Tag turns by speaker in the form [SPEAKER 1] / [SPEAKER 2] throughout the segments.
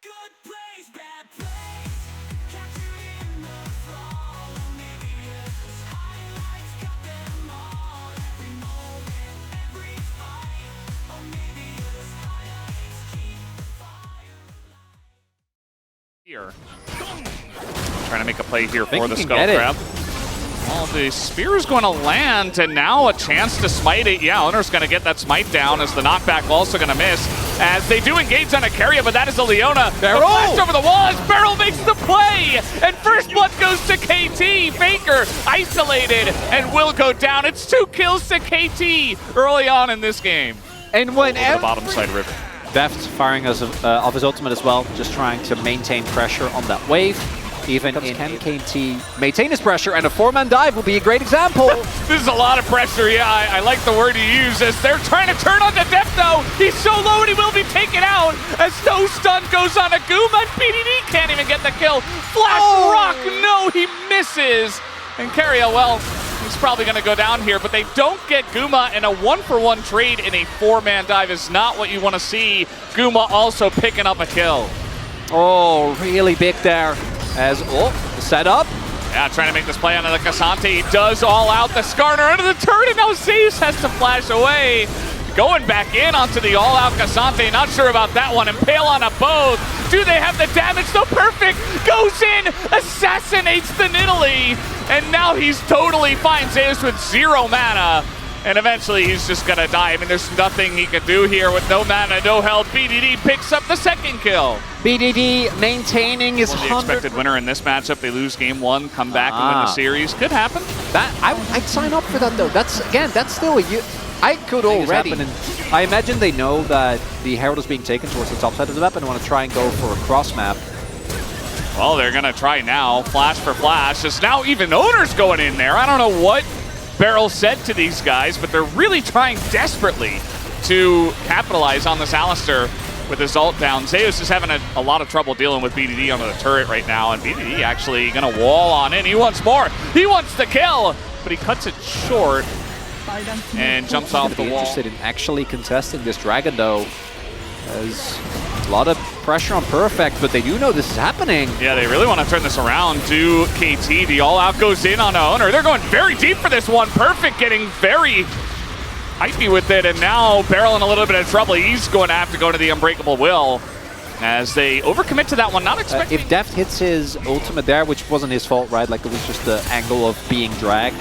[SPEAKER 1] Good plays, bad plays, capturing the fall. OniviaLPLhighlights got them all. Every moment, every fight. OniviaLPLhighlights keep the fire alive.
[SPEAKER 2] Here. Trying to make a play here for the
[SPEAKER 3] he
[SPEAKER 2] Scuttle
[SPEAKER 3] can get
[SPEAKER 2] Crab. Well, the spear is going to land, and now a chance to smite it. Yeah, Owner's going to get that smite down as the knockback also going to miss. As they do engage on a carrier, but that is a Leona.
[SPEAKER 3] Barrel!
[SPEAKER 2] The flash over the wall as Barrel makes the play! And first blood goes to KT. Faker isolated and will go down. It's 2 kills to KT early on in this game.
[SPEAKER 3] And when
[SPEAKER 2] Over the bottom side river.
[SPEAKER 3] Deft firing us off his ultimate as well, just trying to maintain pressure on that wave. Even in KT, maintain his pressure, and a 4-man dive will be a great example.
[SPEAKER 2] This is a lot of pressure, yeah, I like the word you use, as they're trying to turn on the Deft though. He's so low and he will be taken out as no stun goes on Aguma, and BDD can't even get the kill. Flash rock, no, he misses. And Carrier, well, he's probably gonna go down here, but they don't get Guma, and a 1-for-1 trade in a 4-man dive is not what you wanna see. Guma also picking up a kill.
[SPEAKER 3] Oh, really big there. As, set up.
[SPEAKER 2] Yeah, trying to make this play onto the Cassante. He does all out the Skarner under the turret, and now Zeus has to flash away. Going back in onto the all-out Cassante. Not sure about that one. Impale on a both. Do they have the damage? So Perfect goes in, assassinates the Nidalee, and now he's totally fine. Zeus with 0 mana. And eventually he's just gonna die. I mean, there's nothing he can do here with no mana, no health. BDD picks up the 2nd kill.
[SPEAKER 3] BDD maintaining his
[SPEAKER 2] The
[SPEAKER 3] 100.
[SPEAKER 2] expected winner in this matchup. They lose game 1, come back and win the series. Could happen.
[SPEAKER 3] I'd sign up for that though. That's still I could already. I imagine they know that the Herald is being taken towards the top side of the map and want to try and go for a cross map.
[SPEAKER 2] Well, they're gonna try now. Flash for flash. As now even Owner's going in there. I don't know what Barrel said to these guys, but they're really trying desperately to capitalize on this Alistair with his ult down. Zeus is having a lot of trouble dealing with BDD under the turret right now, and BDD actually gonna wall on in. He wants more. He wants the kill, but he cuts it short and jumps off the wall.
[SPEAKER 3] Interested in actually contesting this dragon though. There's a lot of pressure on Perfect, but they do know this is happening.
[SPEAKER 2] Yeah, they really want to turn this around. Do KT, the all-out goes in on Owner. They're going very deep for this one. Perfect getting very hypey with it, and now Barrel in a little bit of trouble. He's going to have to go to the Unbreakable Will as they overcommit to that one. Not expecting.
[SPEAKER 3] If Deft hits his ultimate there, which wasn't his fault, right? Like it was just the angle of being dragged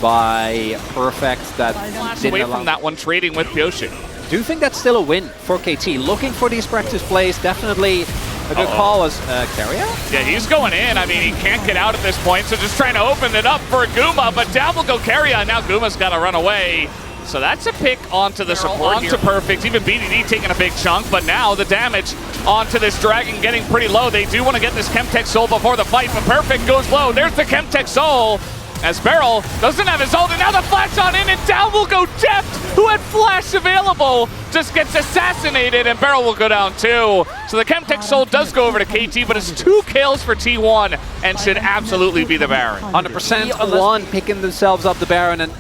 [SPEAKER 3] by Perfect that didn't
[SPEAKER 2] away
[SPEAKER 3] allow.
[SPEAKER 2] from that one, trading with Pyoshik.
[SPEAKER 3] Do you think that's still a win for KT? Looking for these practice plays, definitely a good call as Carrier?
[SPEAKER 2] Yeah, he's going in. I mean, he can't get out at this point, so just trying to open it up for Guma, but down will go Carrier. Now Guma's got to run away. So that's a pick onto the support onto Perfect. Even BDD taking a big chunk, but now the damage onto this Dragon getting pretty low. They do want to get this chemtech soul before the fight, but Perfect goes low. There's the chemtech soul. As Barrel doesn't have his ult, and now the flash on in, and down will go Deft, who had flash available, just gets assassinated, and Barrel will go down too. So the Chemtech Soul does go over to KT, but it's 2 kills for T1, and should absolutely be the Baron.
[SPEAKER 3] 100% one picking themselves up the Baron, and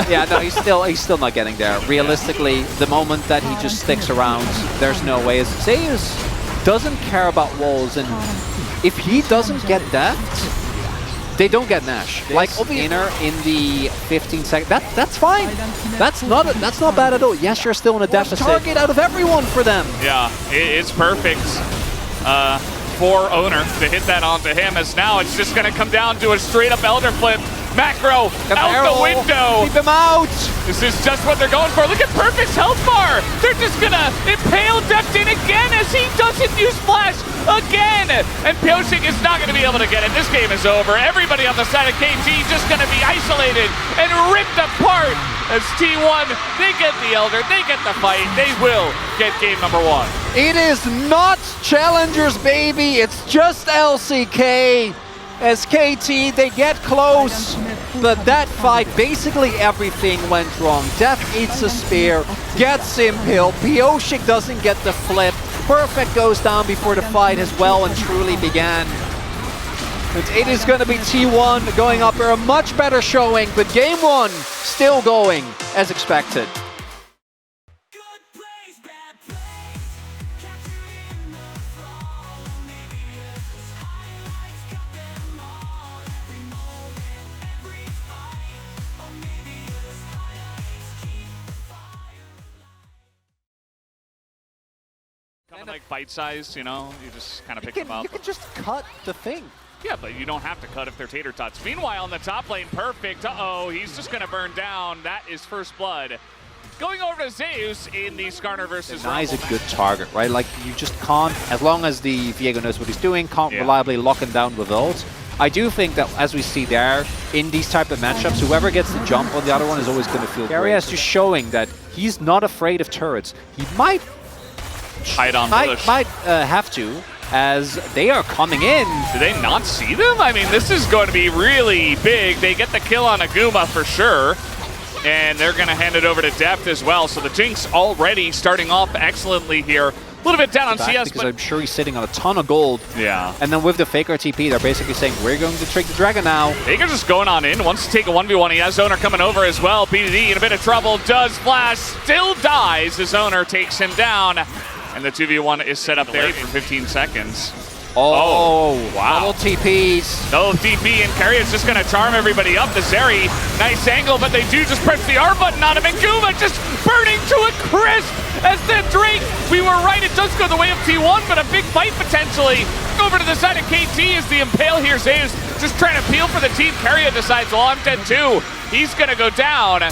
[SPEAKER 3] yeah, no, he's still not getting there. Realistically, the moment that he just sticks around, there's no way. As Zeus doesn't care about walls, and if he doesn't get Deft, they don't get Nash. Like inner in the 15 seconds. That's fine. That's not bad at all. Yes, you're still in a deficit. Target out of everyone for them.
[SPEAKER 2] Yeah, it's perfect for Owner to hit that onto him, as now it's just going to come down to a straight up Elder Flip. Macro out the window.
[SPEAKER 3] Keep him out.
[SPEAKER 2] This is just what they're going for. Look at Perfect's health bar. They're just gonna impale Deft in again as he doesn't use flash again. And Pyoshik is not gonna be able to get it. This game is over. Everybody on the side of KT just gonna be isolated and ripped apart as T1, they get the Elder, they get the fight. They will get game number 1.
[SPEAKER 3] It is not Challengers, baby. It's just LCK. As KT, they get close, but that fight, basically everything went wrong. Deft eats a spear, gets impaled, Pyoshik doesn't get the flip, Perfect goes down before the fight as well and truly began. And it is going to be T1 going up for a much better showing, but game 1 still going as expected.
[SPEAKER 1] Good plays, bad plays, capturing the fall.
[SPEAKER 2] coming like bite-sized, you know? You just kind of pick them up.
[SPEAKER 3] You can just cut the thing.
[SPEAKER 2] Yeah, but you don't have to cut if they're tater tots. Meanwhile, on the top lane, perfect. Uh-oh, he's just going to burn down. That is first blood. Going over to Zeus in the Skarner versus
[SPEAKER 3] Deny is a good target, right? Like, you just can't, as long as the Viego knows what he's doing, can't reliably lock him down with ult. I do think that, as we see there, in these type of matchups, whoever gets the jump on the other one is always going to feel great. Keria is just showing that he's not afraid of turrets. He might
[SPEAKER 2] hide on bush.
[SPEAKER 3] Might have to, as they are coming in.
[SPEAKER 2] Do they not see them? I mean, this is going to be really big. They get the kill on Aguma for sure, and they're going to hand it over to Deft as well. So the Jinx already starting off excellently here. A little bit down on CS,
[SPEAKER 3] because
[SPEAKER 2] but
[SPEAKER 3] I'm sure he's sitting on a ton of gold.
[SPEAKER 2] Yeah.
[SPEAKER 3] And then with the Faker TP, they're basically saying, we're going to trick the Dragon now.
[SPEAKER 2] Faker just going on in, wants to take a 1v1. He has Owner coming over as well. BDD in a bit of trouble, does flash, still dies as Owner takes him down. And the 2v1 is set up there for 15 seconds.
[SPEAKER 3] Oh,
[SPEAKER 2] wow.
[SPEAKER 3] Double TPs.
[SPEAKER 2] No TP, and Keria is just going to charm everybody up. The Zeri, nice angle, but they do just press the R button on him, and Guma just burning to a crisp as the Drake. We were right, it does go the way of T1, but a big fight potentially. Over to the side of KT is the Impale here. Zeus just trying to peel for the team. Keria decides, well, I'm dead too. He's going to go down.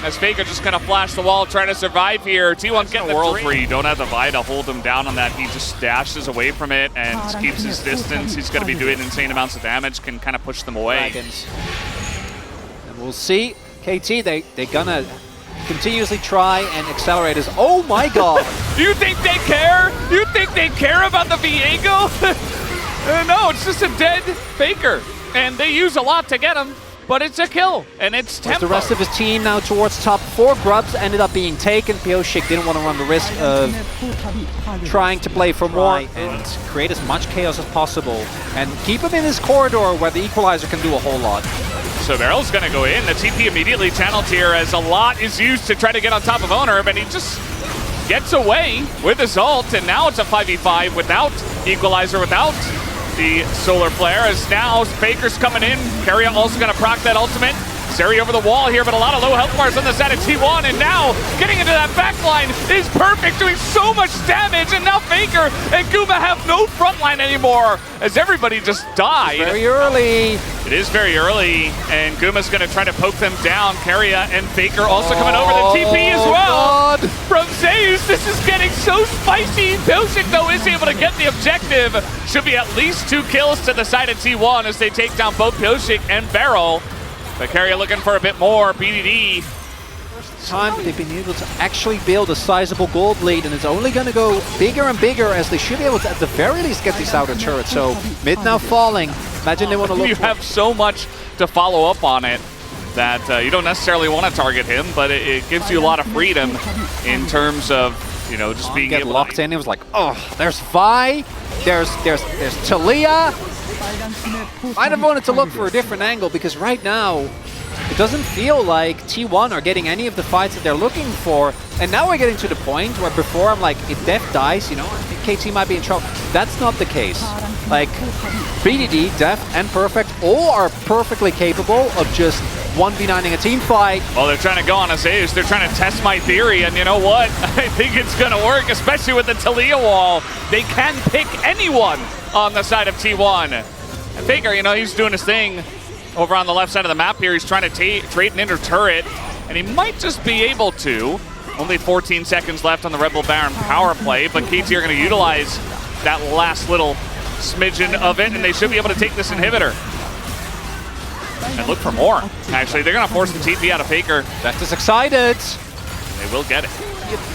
[SPEAKER 2] As Faker just kind of flash the wall, trying to survive here. T1's getting the world free. You don't have the Vi to hold him down on that. He just dashes away from it and keeps his distance. He's going to be doing insane amounts of damage, can kind of push them away.
[SPEAKER 3] Dragons. And we'll see. KT, they're going to continuously try and accelerate his. Oh my god!
[SPEAKER 2] You think they care? You think they care about the Viego? No, it's just a dead Faker. And they use a lot to get him. But it's a kill, and it's tempo.
[SPEAKER 3] The rest of his team now towards top 4. Grubs ended up being taken. Pioshik didn't want to run the risk of trying to play for more and create as much chaos as possible and keep him in his corridor where the equalizer can do a whole lot.
[SPEAKER 2] So Barrel's going to go in. The TP immediately channeled here as a lot is used to try to get on top of Owner, but he just gets away with his ult, and now it's a 5v5 without equalizer, without the solar flare, as now Faker's coming in. Keria also going to proc that ultimate. Zeri over the wall here, but a lot of low health bars on the side of T1, and now getting into that backline is perfect, doing so much damage, and now Faker and Guma have no front line anymore, as everybody just died.
[SPEAKER 3] Very early.
[SPEAKER 2] It is very early, and Guma's going to try to poke them down. Keria and Faker also coming over the TP as well.
[SPEAKER 3] God.
[SPEAKER 2] From Zeus, this is getting so spicy. Pioshik, though, is able to get the objective. Should be at least 2 kills to the side of T1 as they take down both Pioshik and Barrel. But Keria looking for a bit more. BDD.
[SPEAKER 3] First time they've been able to actually build a sizable gold lead, and it's only going to go bigger and bigger as they should be able to, at the very least, get these outer turrets. So mid now falling. Imagine they want to look.
[SPEAKER 2] You have so much to follow up on it that you don't necessarily want to target him, but it gives you a lot of freedom in terms of, you know, just being
[SPEAKER 3] get
[SPEAKER 2] able
[SPEAKER 3] locked
[SPEAKER 2] to
[SPEAKER 3] in. It was like, oh, there's Vi, there's Talia. I'd have wanted to look for a different angle, because right now it doesn't feel like T1 are getting any of the fights that they're looking for. And now we're getting to the point where before I'm like, if Deft dies, you know, I think KT might be in trouble. That's not the case. Like, BDD, Deft, and Perfect all are perfectly capable of just 1v9ing a team fight.
[SPEAKER 2] Well, they're trying to go on Zeus. They're trying to test my theory, and you know what? I think it's going to work, especially with the Talia wall. They can pick anyone on the side of T1. And Faker, you know, he's doing his thing over on the left side of the map here. He's trying to trade an inner turret, and he might just be able to. Only 14 seconds left on the Rebel Baron power play, but KT are going to utilize that last little smidgen of it, and they should be able to take this inhibitor. And look for more. Actually, they're going to force the TP out of Faker.
[SPEAKER 3] Deft is excited.
[SPEAKER 2] They will get it.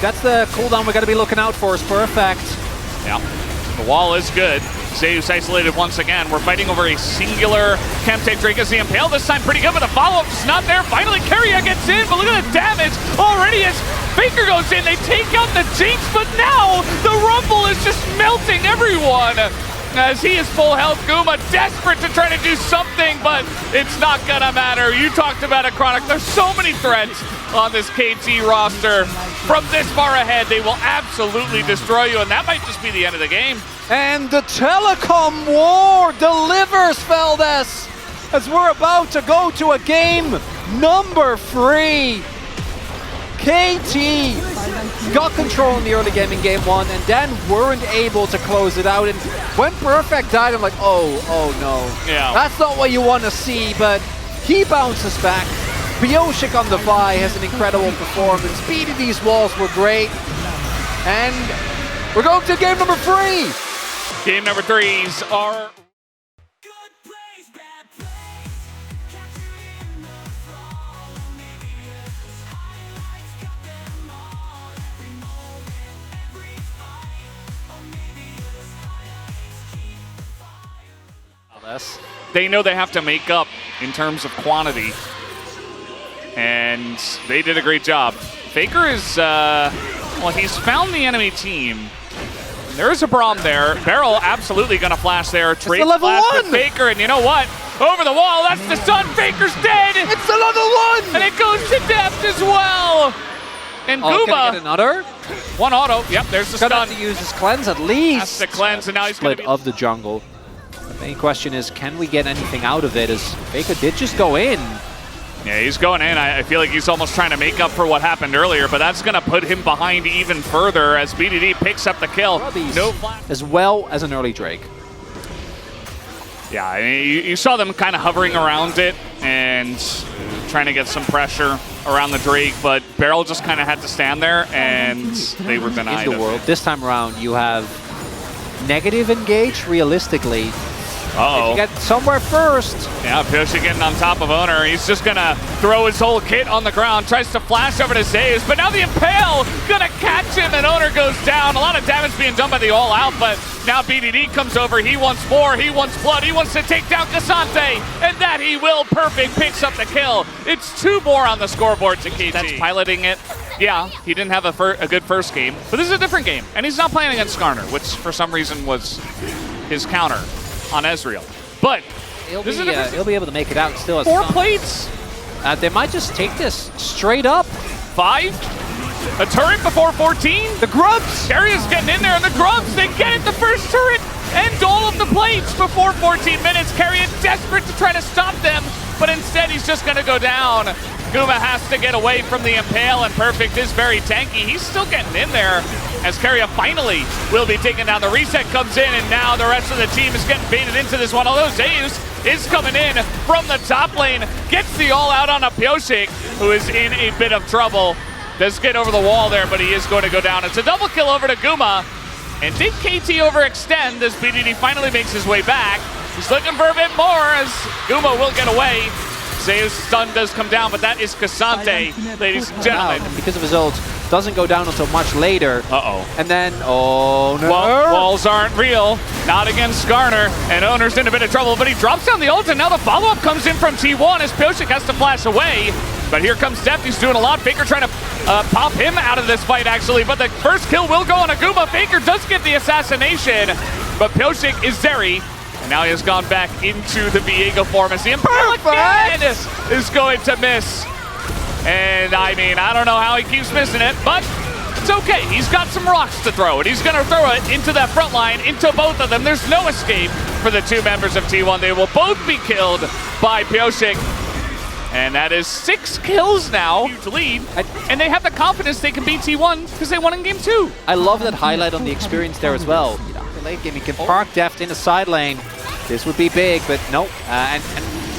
[SPEAKER 3] That's the cooldown we got to be looking out for, is Perfect.
[SPEAKER 2] Yeah. The wall is good. Zeus isolated once again. We're fighting over a singular chemtech Drake as the Impale. This time pretty good, but the follow-up is not there. Finally, Keria gets in, but look at the damage already as Faker goes in. They take out the Jinx, but now the Rumble is just melting everyone. As he is full health, Guma desperate to try to do something, but it's not gonna matter. You talked about it, Chronic. There's so many threats on this KT roster. From this far ahead, they will absolutely destroy you, and that might just be the end of the game.
[SPEAKER 3] And the telecom war delivers, Feldes, as we're about to go to a game number 3. KT got control in the early game in game 1, and then weren't able to close it out. And when Perfect died, I'm like, oh no.
[SPEAKER 2] Yeah.
[SPEAKER 3] That's not what you want to see, but he bounces back. Pioshik on the Vi has an incredible performance. BDD's walls were great. And we're going to game number 3.
[SPEAKER 2] Game number 3s are...
[SPEAKER 1] Good plays, bad plays. Capture in the fall. OniviaLPLhighlights got them all. Every moment, every fight. OniviaLPLhighlights keep the fire.
[SPEAKER 2] They know they have to make up in terms of quantity. And they did a great job. Faker is, well, he's found the enemy team. There is a Braum there. Beryl absolutely going to flash there. Trade
[SPEAKER 3] a level
[SPEAKER 2] flash
[SPEAKER 3] 1!
[SPEAKER 2] with Faker, and you know what? Over the wall, that's the stun. Faker's dead!
[SPEAKER 3] It's a level 1!
[SPEAKER 2] And it goes to depth as well! And
[SPEAKER 3] Oh, can I
[SPEAKER 2] Guma,
[SPEAKER 3] get another?
[SPEAKER 2] one auto. Yep, there's the
[SPEAKER 3] Gonna
[SPEAKER 2] stun.
[SPEAKER 3] have to use his cleanse at least.
[SPEAKER 2] That's the cleanse, and now he's going to
[SPEAKER 3] Split
[SPEAKER 2] be...
[SPEAKER 3] of the jungle. The main question is, can we get anything out of it? As Faker did just go in.
[SPEAKER 2] Yeah, he's going in. I feel like he's almost trying to make up for what happened earlier, but that's going to put him behind even further as BDD picks up the kill. No flash.
[SPEAKER 3] As well as an early Drake.
[SPEAKER 2] Yeah, I mean, you saw them kind of hovering around it and trying to get some pressure around the Drake, but Beryl just kind of had to stand there, and they were denied
[SPEAKER 3] In the
[SPEAKER 2] it.
[SPEAKER 3] world. This time around, you have negative engage realistically.
[SPEAKER 2] Uh-oh.
[SPEAKER 3] You get somewhere first.
[SPEAKER 2] Yeah, Pioshik getting on top of Owner. He's just going to throw his whole kit on the ground, tries to flash over to Zeus, but now the Impale going to catch him, and Owner goes down. A lot of damage being done by the All Out, but now BDD comes over. He wants more. He wants blood. He wants to take down Cassante, and that he will. Perfect picks up the kill. It's 2 more on the scoreboard to KT. That's piloting it. Yeah, he didn't have a good first game, but this is a different game, and he's not playing against Skarner, which for some reason was his counter on Ezreal. But
[SPEAKER 3] He'll be able to make it out still.
[SPEAKER 2] 4 plates?
[SPEAKER 3] They might just take this straight up.
[SPEAKER 2] 5? A turret before 14?
[SPEAKER 3] The Grubs!
[SPEAKER 2] Carrier's getting in there, and the Grubs, they get it, the first turret, and all of the plates before 14 minutes. Carrier desperate to try to stop them, but instead he's just going to go down. Guma has to get away from the Impale, and Perfect is very tanky. He's still getting in there as Carrier finally will be taken down. The reset comes in, and now the rest of the team is getting baited into this one. Although Zeus is coming in from the top lane, gets the all out on a Pioshik, who is in a bit of trouble. Does get over the wall there, but he is going to go down. It's a double kill over to Guma. And did KT overextend as BDD finally makes his way back? He's looking for a bit more as Guma will get away. Zeus' stun does come down, but that is Cassante, ladies and gentlemen.
[SPEAKER 3] And because of his ult, doesn't go down until much later.
[SPEAKER 2] Uh-oh.
[SPEAKER 3] And then, oh no.
[SPEAKER 2] Walls aren't real, not against Skarner, and Owner's in a bit of trouble, but he drops down the ult, and now the follow-up comes in from T1 as Pioshik has to flash away. But here comes Depth, he's doing a lot. Faker trying to pop him out of this fight, actually, but the first kill will go on Aguma. Faker does get the assassination, but Pioshik is Zeri. And now he has gone back into the Viego form as the Impale again is going to miss. And I mean, I don't know how he keeps missing it, but it's okay. He's got some rocks to throw, and he's going to throw it into that front line, into both of them. There's no escape for the 2 members of T1. They will both be killed by Pioshik. And that is 6 kills now. Huge lead. And they have the confidence they can beat T1 because they won in game 2.
[SPEAKER 3] I love that highlight on the experience there as well. The late game, he can park Deft in the side lane. This would be big, but no. And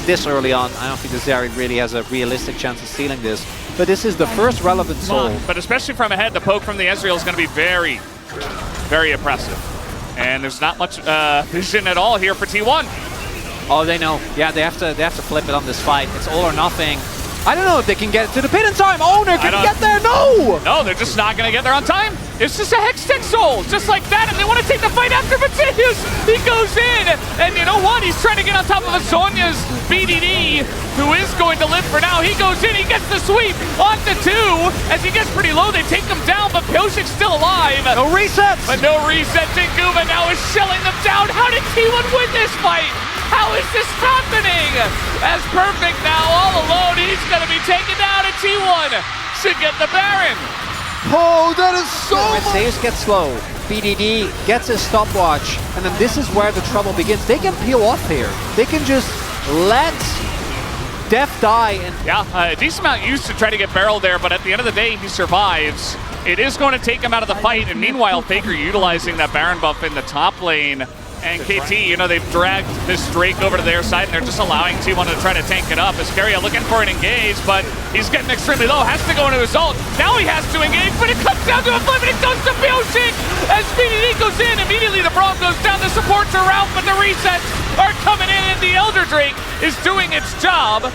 [SPEAKER 3] this early on, I don't think the Zeri really has a realistic chance of stealing this. But this is the first relevant soul.
[SPEAKER 2] But especially from ahead, the poke from the Ezreal is going to be very, very oppressive. And there's not much vision at all here for T1.
[SPEAKER 3] Oh, they know. Yeah, they have to flip it on this fight. It's all or nothing. I don't know if they can get it to the pin in time. Owner can get there. No!
[SPEAKER 2] No, they're just not going to get there on time. It's just a Hextech soul, just like that, and they want to take the fight after, but Zeus, he goes in, and you know what? He's trying to get on top of a Sonya's BDD, who is going to live for now. He goes in, he gets the sweep on to 2. As he gets pretty low, they take him down, but Pioshik's still alive.
[SPEAKER 3] No resets!
[SPEAKER 2] But no resets, and Guma now is shelling them down. How did T1 win this fight? How is this happening? As Perfect now all alone, he's going to be taken down, and T1 should get the Baron.
[SPEAKER 3] Oh, that is so much! When Zeus gets slow, BDD gets his stopwatch, and then this is where the trouble begins. They can peel off here. They can just let Death die, and
[SPEAKER 2] Yeah, a decent amount used to try to get barreled there, but at the end of the day, he survives. It is going to take him out of the fight, and meanwhile, Faker utilizing that Baron buff in the top lane. And KT, you know, they've dragged this Drake over to their side, and they're just allowing T1 to try to tank it up. Ascaria looking for an engage, but he's getting extremely low, has to go into his ult. Now he has to engage, but it comes down to a flip, and it goes to Bioshick! As BDD goes in, immediately the Braum goes down, the supports are out, but the resets are coming in, and the Elder Drake is doing its job.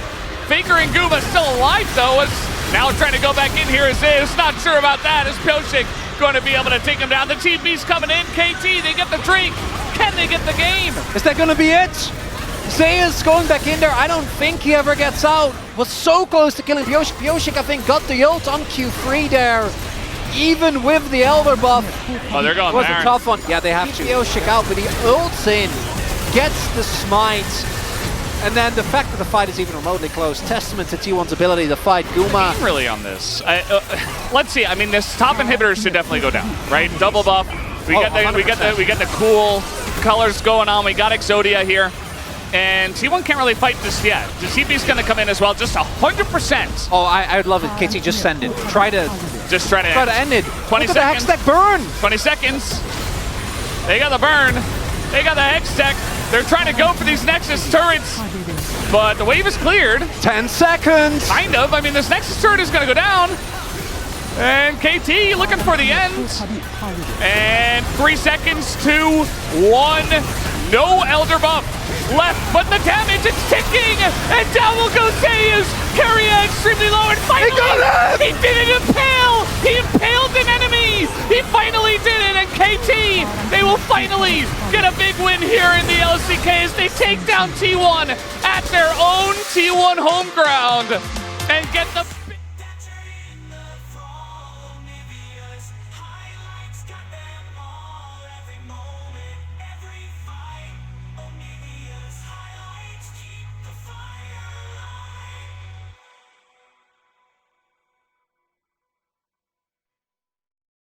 [SPEAKER 2] Faker and Guma still alive, though, as now trying to go back in here is Zeus. Not sure about that, as Bioshick going to be able to take him down. The TP's coming in, KT, they get the Drake. Can they get the game?
[SPEAKER 3] is that gonna be it? Zeus going back in there. I don't think he ever gets out. Was so close to killing Bioshick. Bioshick, I think, got the ult on Q3 there. Even with the Elder buff.
[SPEAKER 2] Oh, they're going
[SPEAKER 3] It was
[SPEAKER 2] there.
[SPEAKER 3] a tough one. Yeah, they have to. Bioshick out, but he ults in, gets the smite. And then the fact that the fight is even remotely close, testament to T1's ability to fight Guma.
[SPEAKER 2] Really on this. Let's see. I mean, this top inhibitor should definitely go down, right? Double buff. We get the cool colors going on. We got Exodia here, and T1 can't really fight this yet. The TP's going to come in as well, just 100%.
[SPEAKER 3] Oh, I'd love it. KT, just send it. Try to end it.
[SPEAKER 2] 20
[SPEAKER 3] Look at
[SPEAKER 2] seconds.
[SPEAKER 3] the Hextech burn.
[SPEAKER 2] 20 seconds. They got the burn. They got the Hextech. They're trying to go for these Nexus turrets, but the wave is cleared.
[SPEAKER 3] 10 seconds.
[SPEAKER 2] Kind of. I mean, this Nexus turret is going to go down. And KT looking for the end. And 3 seconds to 1. No Elder buff left, but the damage is ticking. And down will go Zeus. Keria extremely low, and finally he did it impale. He impaled an enemy. He finally did it, and KT, they will finally get a big win here in the LCK as they take down T1 at their own T1 home ground and get the